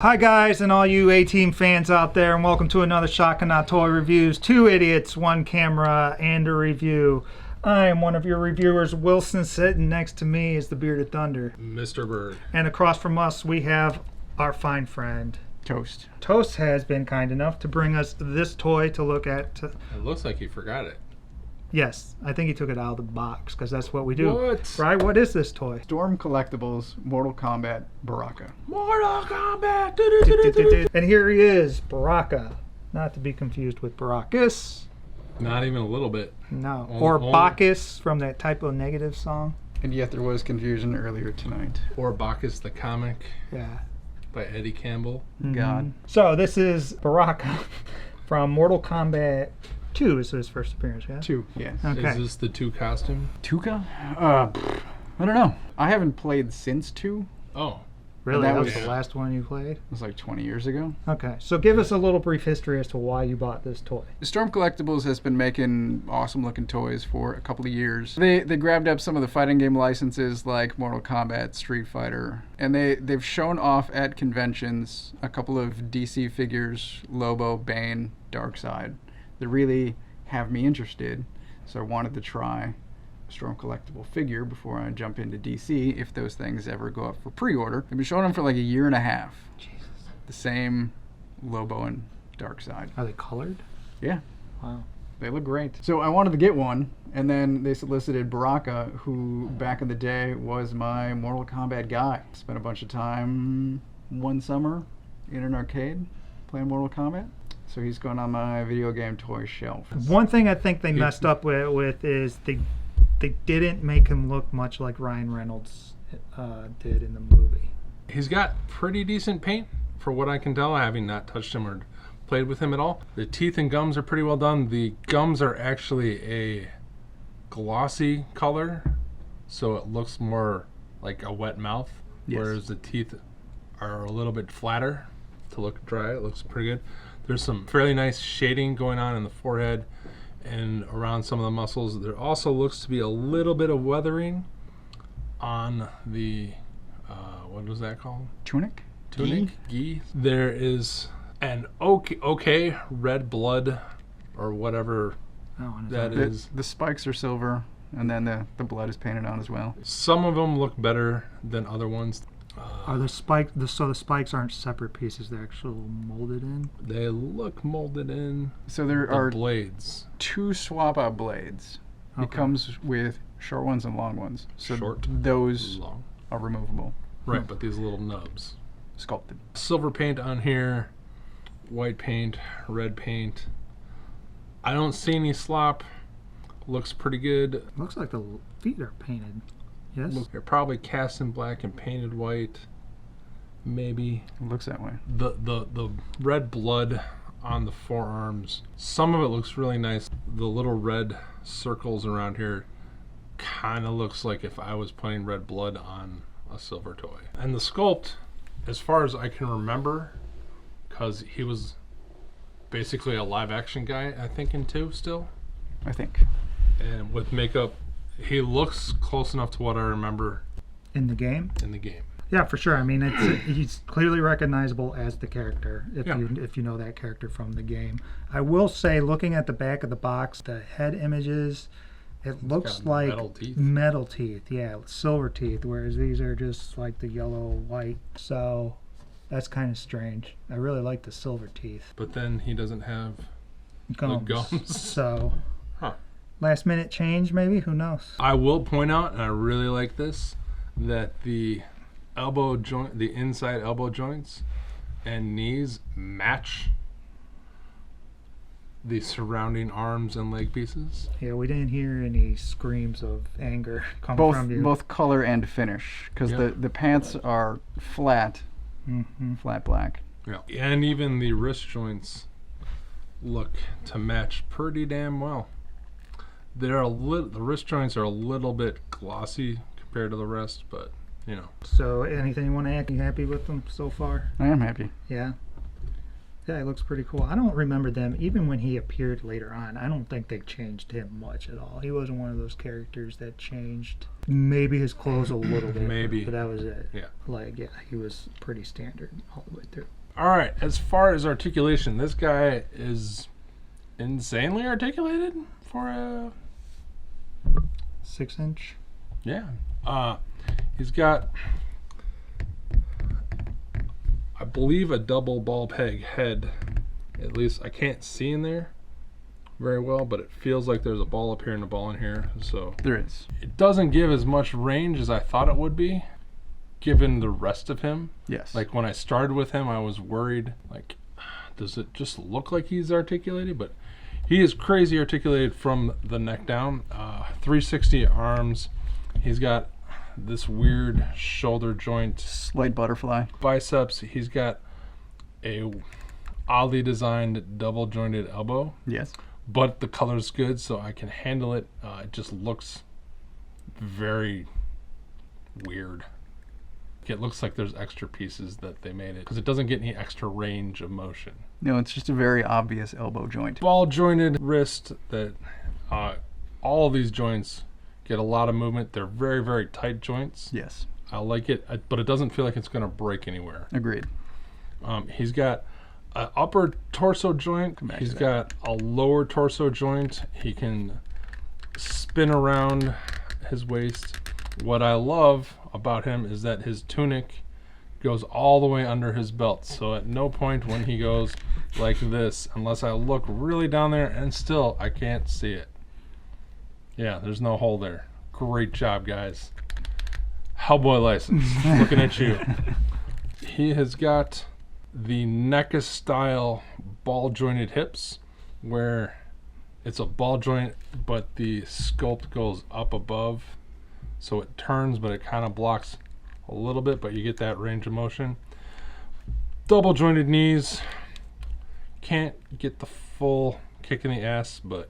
Hi guys and all you A-Team fans out there, and welcome to another Shotgun Not Toy Reviews. Two idiots, one camera, and a review. I am one of your reviewers, Wilson. Sitting next to me is the Bearded Thunder, Mr. Bird. And across from us we have our fine friend Toast. Toast has been kind enough to bring us this toy to look at. It looks like he forgot it. Yes, I think he took it out of the box because that's what we do. What? Right? What is this toy? Storm Collectibles Mortal Kombat Baraka. Mortal Kombat! And here he is, Baraka. Not to be confused with Baracus. Not even a little bit. No. Or Bacchus from that Typo Negative song. And yet there was confusion earlier tonight. Or Bacchus the Comic. Yeah. By Eddie Campbell. God. So this is Baraka from Mortal Kombat 2 is his first appearance, yeah? 2, yes. Okay. Is this the 2 costume? Tuca? I don't know. I haven't played since 2. Oh. Really? That That was- was the last one you played? It was like 20 years ago. Okay. So give us a little brief history as to why you bought this toy. Storm Collectibles has been making awesome looking toys for a couple of years. They grabbed up some of the fighting game licenses like Mortal Kombat, Street Fighter, and they've shown off at conventions a couple of DC figures, Lobo, Bane, Darkseid, that really have me interested. So I wanted to try a Storm Collectible figure before I jump into DC if those things ever go up for pre-order. They've been showing them for like a year and a half. Jesus. The same Lobo and Darkseid. Are they colored? Yeah. Wow. They look great. So I wanted to get one, and then they solicited Baraka, who back in the day was my Mortal Kombat guy. Spent a bunch of time one summer in an arcade playing Mortal Kombat. So he's going on my video game toy shelf. One thing I think they messed up with is they didn't make him look much like Ryan Reynolds did in the movie. He's got pretty decent paint for what I can tell, having not touched him or played with him at all. The teeth and gums are pretty well done. The gums are actually a glossy color, so it looks more like a wet mouth, Yes. whereas the teeth are a little bit flatter to look dry. It looks pretty good. There's some fairly nice shading going on in the forehead and around some of the muscles. There also looks to be a little bit of weathering on the, what was that called? Tunic? Tunic? Gi? There is an okay red blood or whatever Oh, and that is. The spikes are silver, and then the blood is painted on as well. Some of them look better than other ones. Are the spikes? So the spikes aren't separate pieces; they're actually molded in. They look molded in. So there The are blades. 2 swap-out blades. Okay. It comes with short ones and long ones. So Short, those long. are removable. Right, but these little nubs. Sculpted. Silver paint on here, white paint, red paint. I don't see any slop. Looks pretty good. Looks like the feet are painted. Yes. They're probably cast in black and painted white. Maybe. It looks that way. The red blood on the forearms, some of it looks really nice. The little red circles around here kind of looks like if I was putting red blood on a silver toy. And the sculpt, as far as I can remember, because he was basically a live action guy, I think, in 2 still. I think. And with makeup, he looks close enough to what I remember In the game. in the game. Yeah, for sure. I mean, he's clearly recognizable as the character if you know that character from the game. I will say, looking at the back of the box, the head images, it looks got like metal teeth. metal teeth. Yeah, silver teeth, whereas these are just like the yellow white. So that's kind of strange. I really like the silver teeth. But then he doesn't have Gums. gums. So Huh. last minute change, maybe? Who knows? I will point out, and I really like this, that the elbow joint, the inside elbow joints and knees match the surrounding arms and leg pieces. Yeah, we didn't hear any screams of anger coming from you. Both color and finish, because Yep. the pants are flat, Mm-hmm. flat black. Yeah. And even the wrist joints look to match pretty damn well. The wrist joints are a little bit glossy compared to the rest, but you know. So, anything you want to add? You happy with them so far? I am happy. Yeah. Yeah, it looks pretty cool. I don't remember them, even when he appeared later on, I don't think they changed him much at all. He wasn't one of those characters that changed. Maybe his clothes a little bit. Maybe. But that was it. Yeah. Like, yeah, he was pretty standard all the way through. All right, as far as articulation, this guy is insanely articulated for a 6-inch. Yeah. He's got, I believe, a double ball peg head. At least I can't see in there very well, but it feels like there's a ball up here and a ball in here. So There is. it doesn't give as much range as I thought it would be, given the rest of him. Yes. Like when I started with him, I was worried, like, does it just look like he's articulated? But he is crazy articulated from the neck down. 360 arms. He's got this weird shoulder joint, Slight butterfly. biceps. He's got a oddly designed double jointed elbow, Yes. but the color's good, so I can handle it. It just looks very weird. It looks like there's extra pieces that they made it because it doesn't get any extra range of motion. No, it's just a very obvious elbow joint. Ball jointed wrist that all of these joints get a lot of movement. They're very, very tight joints. Yes. I like it, but it doesn't feel like it's going to break anywhere. Agreed. He's got an upper torso joint. Come back He's to got a lower torso joint. He can spin around his waist. What I love about him is that his tunic goes all the way under his belt. So at no point when he goes like this, unless I look really down there, and still I can't see it. Yeah, there's no hole there. Great job, guys. Hellboy license. Looking at you. He has got the NECA style ball jointed hips, where it's a ball joint, but the sculpt goes up above. So it turns, but it kind of blocks a little bit, but you get that range of motion. Double jointed knees. Can't get the full kick in the ass, but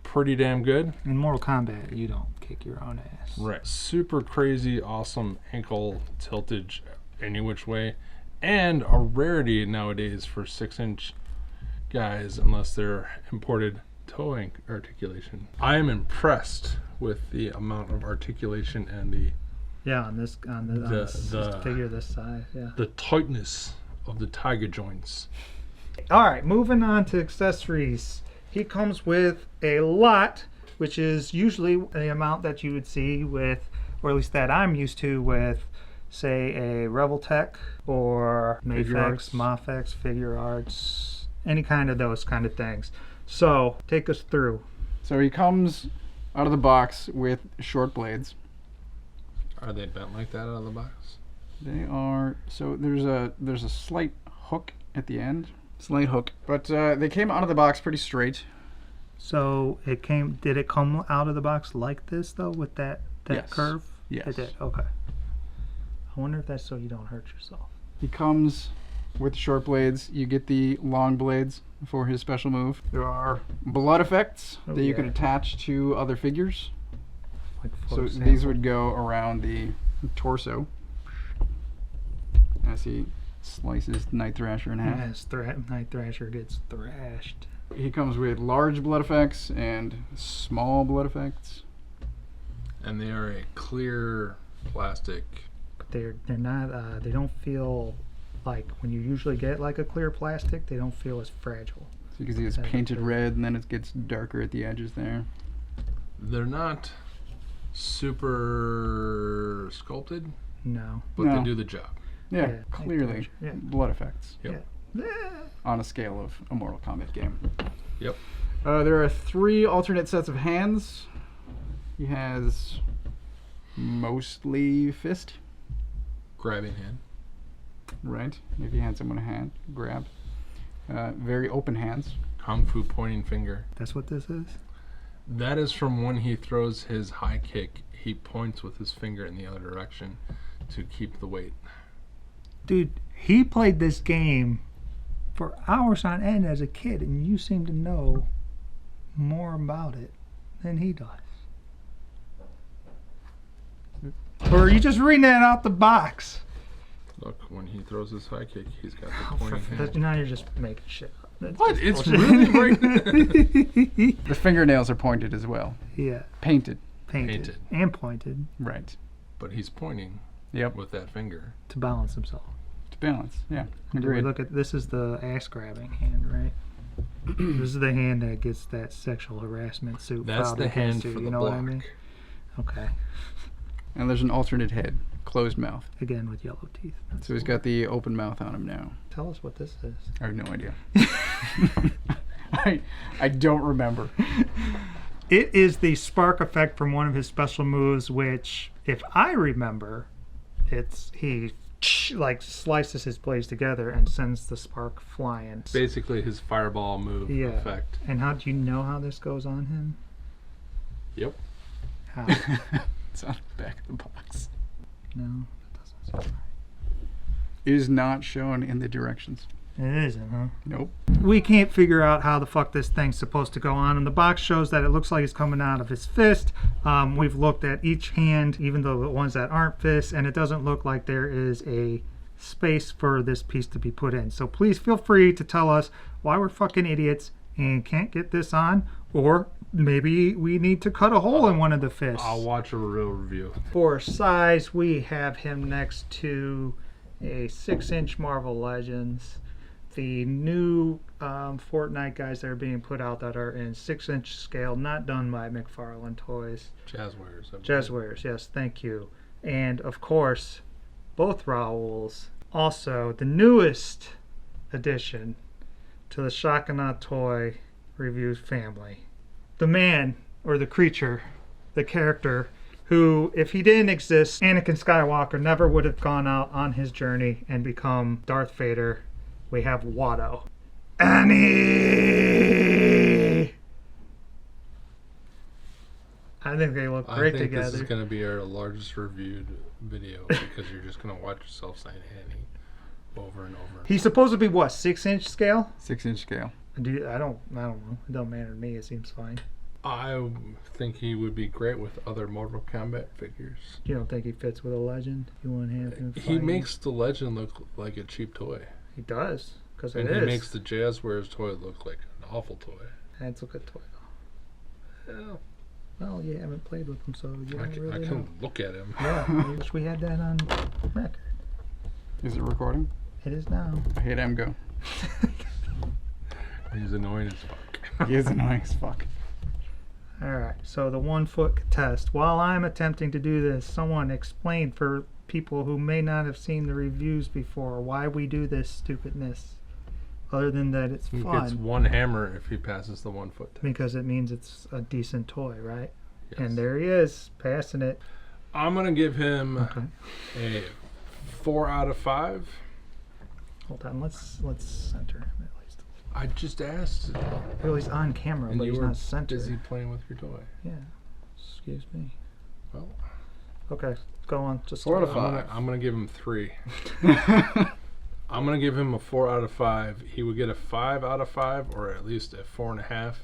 pretty damn good. In Mortal Kombat, you don't kick your own ass. Right. Super crazy, awesome ankle tiltage any which way. And a rarity nowadays for 6-inch guys, unless they're imported toe articulation. I am impressed with the amount of articulation and Yeah, on this the figure this size. Yeah. the tightness of the tiger joints. All right, moving on to accessories. He comes with a lot, which is usually the amount that you would see with, or at least that I'm used to with, say, a Rebel Tech or Figure Arts. Mayfix, Mafex, Figure Arts, any kind of those kind of things. So, take us through. So he comes out of the box with short blades. Are they bent like that out of the box? They are, so there's a slight hook at the end. Slight hook. But they came out of the box pretty straight. So, did it come out of the box like this, though, with that Yes. curve? Yes. It did, okay. I wonder if that's so you don't hurt yourself. He comes with short blades. You get the long blades for his special move. There are blood effects Oh, that you yeah. can attach to other figures. Like, for So example. these would go around the torso as he slices Night Thrasher in half. Yes, Night Thrasher gets thrashed. He comes with large blood effects and small blood effects. And they are a clear plastic. They're not. They don't feel like when you usually get like a clear plastic. They don't feel as fragile. So you can see it's painted red and then it gets darker at the edges there. They're not super sculpted, No. but No. they do the job. Yeah, Yeah, clearly yeah. blood effects Yep. on a scale of a Mortal Kombat game. Yep. There are 3 alternate sets of hands. He has mostly fist, Grabbing hand. right? If you hand someone a hand, grab. Very open hands. Kung Fu pointing finger. That's what this is. That is from when he throws his high kick. He points with his finger in the other direction to keep the weight. Dude, he played this game for hours on end as a kid, and you seem to know more about it than he does. Or are you just reading that out the box? Look, when he throws his high kick, he's got the Oh, pointing hand. now you're just making shit up. That's What? just It's bullshit. really right. The fingernails are pointed as well. Yeah, Painted. painted and pointed Right. But he's pointing Yep. with that finger. to balance himself. To balance. Yeah. Do we Agreed. look at this is the ass grabbing hand, right? This is the hand that gets that sexual harassment suit. That's filed the against hand you, for you the know block. what I mean? Okay. And there's an alternate head. Closed mouth. Again with yellow teeth. That's So he's got the open mouth on him now. Tell us what this is. I have no idea. I don't remember. It is the spark effect from one of his special moves, which, if I remember, it's he like slices his blades together and sends the spark flying. Basically, his fireball move Yeah. effect. And how do you know how this goes on him? Yep. How? It's on the back of the box. No, that doesn't seem right. It is not shown in the directions. It isn't, huh? Nope. We can't figure out how the fuck this thing's supposed to go on. And the box shows that it looks like it's coming out of his fist. We've looked at each hand, even though the ones that aren't fists, and it doesn't look like there is a space for this piece to be put in. So please feel free to tell us why we're fucking idiots and can't get this on, or maybe we need to cut a hole in one of the fists. I'll watch a real review. For size, we have him next to a 6-inch Marvel Legends. The new Fortnite guys that are being put out that are in 6-inch scale, not done by McFarlane Toys. Jazzwares. I believe. Jazzwares, yes, thank you. And of course, both Raoul's. Also, the newest addition to the Shakana Toy Reviews family. The man, or the creature, the character, who, if he didn't exist, Anakin Skywalker never would have gone out on his journey and become Darth Vader. We have Watto. Annie! I think they look great I think together. this is going to be our largest reviewed video because you're just going to watch yourself saying Annie over and over. He's supposed to be what, 6-inch scale? 6-inch scale. I don't know. It don't matter to me. It seems fine. I think he would be great with other Mortal Kombat figures. You don't think he fits with a legend? You want to have him He fighting? makes the Legend look like a cheap toy. He does, because it And is. he makes the Jazzwares toy look like an awful toy. That's a good toy, though. Yeah, Well, you haven't played with him, so you I don't can, really I know. can look at him. Yeah, I wish we had that on record. Is it recording? It is now. I hate Emgo. He's annoying as fuck. He is annoying as fuck. Alright, so the 1 foot test. While I'm attempting to do this, someone explain for people who may not have seen the reviews before why we do this stupidness. Other than that it's He fun. gets one hammer if he passes the 1 foot test. Because it means it's a decent toy, right? Yes. And there he is, passing it. I'm going to give him Okay. a 4 out of 5. Hold on, let's center him at least. I just asked. Well, he's on camera, And but you he's were not centered. busy playing with your toy. Yeah. Excuse me. Well, Okay, go on. Just 4 out of I'm 5. gonna, I'm gonna give him 3. I'm gonna give him a 4 out of 5. He would get a 5 out of 5, or at least a 4.5,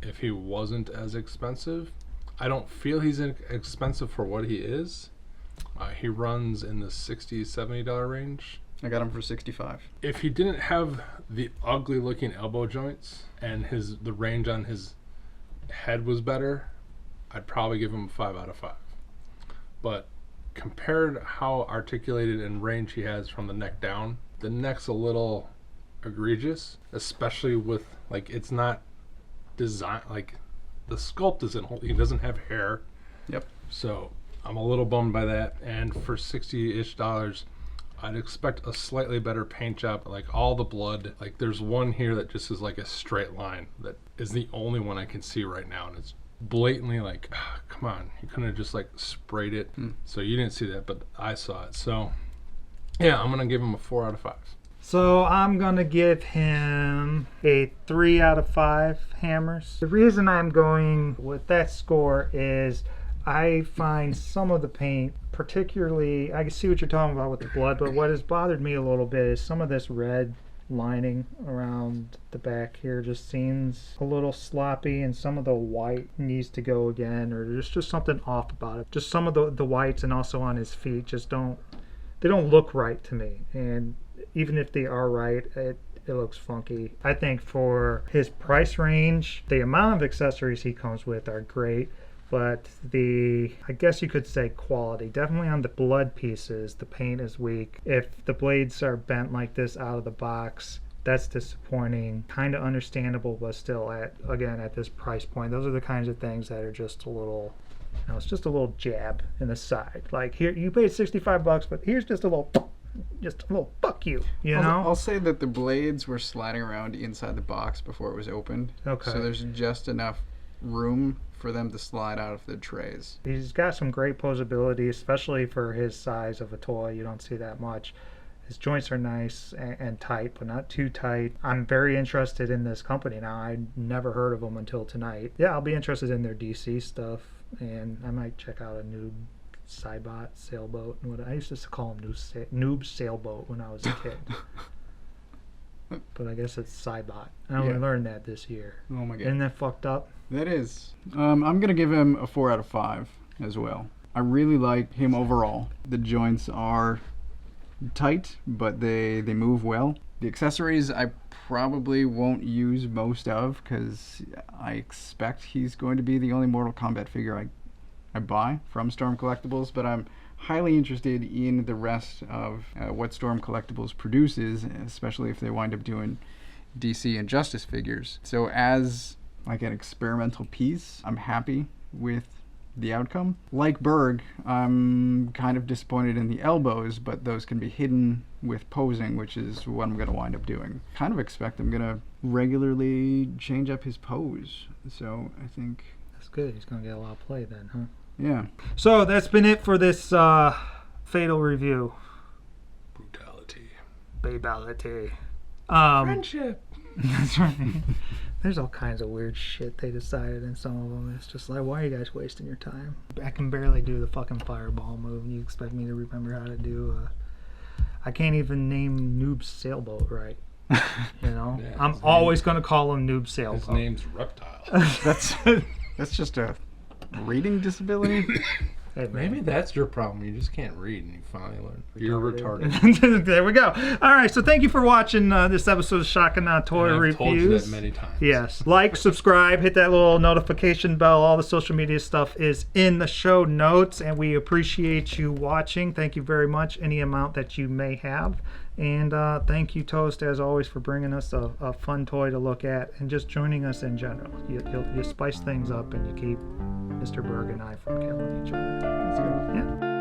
if he wasn't as expensive. I don't feel he's expensive for what he is. He runs in the $60, $70 range. I got him for 65. If he didn't have the ugly looking elbow joints and the range on his head was better, I'd probably give him a 5 out of 5. But compared how articulated and range he has from the neck down, the neck's a little egregious, especially with, like, it's not design, like, the sculpt isn't, he doesn't have hair. Yep. So I'm a little bummed by that. And for $60-ish, I'd expect a slightly better paint job. Like, all the blood, like, there's one here that just is like a straight line that is the only one I can see right now, and it's blatantly like, come on, you couldn't have just like sprayed it. So you didn't see that, but I saw it. So yeah, I'm gonna give him a 4 out of 5. So I'm gonna give him a 3 out of 5 hammers. The reason I'm going with that score is I find some of the paint, particularly, I can see what you're talking about with the blood, but what has bothered me a little bit is some of this red lining around the back here just seems a little sloppy, and some of the white needs to go again, or there's just something off about it. Just some of the whites, and also on his feet, just don't they don't look right to me. And even if they are right, it looks funky. I think for his price range, the amount of accessories he comes with are great, but I guess you could say quality. Definitely on the blood pieces, the paint is weak. If the blades are bent like this out of the box, that's disappointing. Kind of understandable, but still, at this price point, those are the kinds of things that are just a little, it's just a little jab in the side. Like, here, you paid $65, but here's just a little fuck you, you know? I'll say that the blades were sliding around inside the box before it was opened. Okay. So there's just enough room for them to slide out of the trays. He's got some great posability, especially for his size of a toy. You don't see that much. His joints are nice and tight, but not too tight. I'm very interested in this company now. I never heard of them until tonight. Yeah, I'll be interested in their DC stuff, and I might check out a new Cybot sailboat. I used to call them noob sailboat when I was a kid. But I guess it's Cybot. I only learned that this year. Oh my god. Isn't that fucked up? That is. I'm going to give him a 4 out of 5 as well. I really like him overall. The joints are tight, but they move well. The accessories I probably won't use most of because I expect he's going to be the only Mortal Kombat figure I buy from Storm Collectibles, but I'm highly interested in the rest of what Storm Collectibles produces, especially if they wind up doing DC and Justice figures. So as like an experimental piece, I'm happy with the outcome. Like Berg, I'm kind of disappointed in the elbows, but those can be hidden with posing, which is what I'm going to wind up doing. Kind of expect I'm going to regularly change up his pose, so I think... That's good. He's going to get a lot of play then, huh? Yeah. So that's been it for this Fatal review. Brutality. Babality. Friendship. That's right. There's all kinds of weird shit they decided in some of them. It's just like, why are you guys wasting your time? I can barely do the fucking fireball move. You expect me to remember how to do... I can't even name Noob Sailboat right. You know? Yeah, I'm always going to call him Noob Sailboat. His name's Reptile. That's just a reading disability. Hey, Maybe that's your problem. You just can't read and you finally learn. You're retarded. There we go. All right, so thank you for watching this episode of Shotgun Toy And I've Reviews. told you that many times. Yes. Like, subscribe, hit that little notification bell. All the social media stuff is in the show notes, and we appreciate you watching. Thank you very much, any amount that you may have. And thank you, Toast, as always, for bringing us a fun toy to look at and just joining us in general. You spice things up and you keep Mr. Berg and I from killing each other. That's good. Yeah.